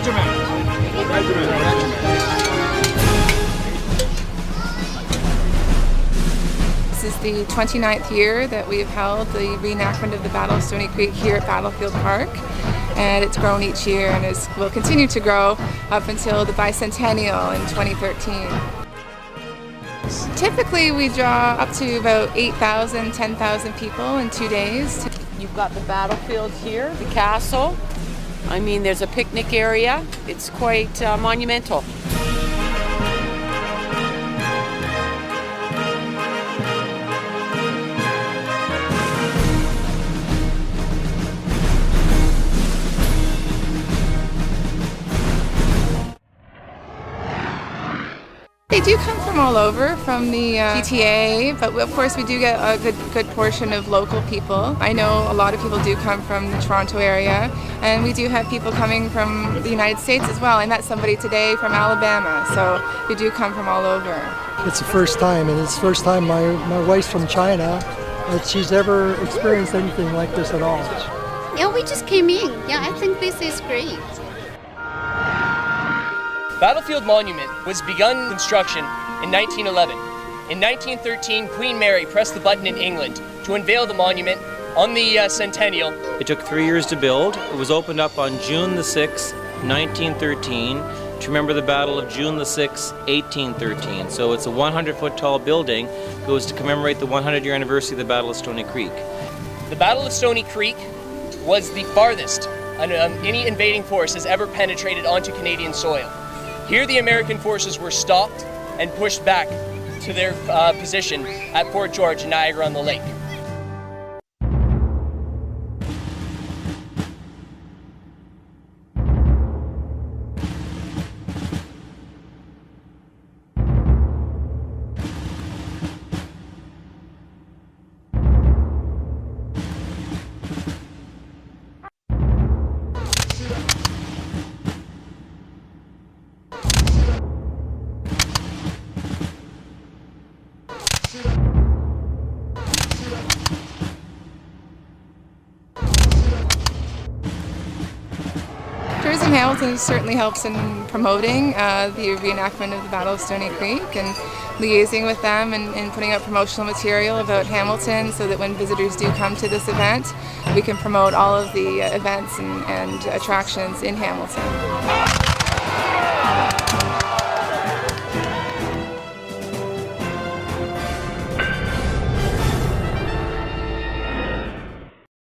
Regiment. Regiment. This is the 29th year that we've held the reenactment of the Battle of Stoney Creek here at Battlefield Park, and it's grown each year and will continue to grow up until the bicentennial in 2013. Typically we draw up to about 8,000, 10,000 people in 2 days. You've got the battlefield here, the castle. I mean, there's a picnic area. It's quite monumental. They do come from all over, from the GTA, but of course we do get a good portion of local people. I know a lot of people do come from the Toronto area, and we do have people coming from the United States as well. I met somebody today from Alabama, so they do come from all over. It's the first time, and it's the first time my wife's from China, that she's ever experienced anything like this at all. Yeah, we just came in. Yeah, I think this is great. Battlefield Monument was begun construction in 1911. In 1913, Queen Mary pressed the button in England to unveil the monument on the centennial. It took 3 years to build. It was opened up on June the 6th, 1913, to remember the Battle of June the 6th, 1813. So it's a 100-foot tall building. It goes to commemorate the 100-year anniversary of the Battle of Stoney Creek. The Battle of Stoney Creek was the farthest any invading force has ever penetrated onto Canadian soil. Here the American forces were stopped and pushed back to their position at Fort George in Niagara-on-the-Lake. Tourism Hamilton certainly helps in promoting the reenactment of the Battle of Stoney Creek and liaising with them and putting out promotional material about Hamilton so that when visitors do come to this event, we can promote all of the events and attractions in Hamilton.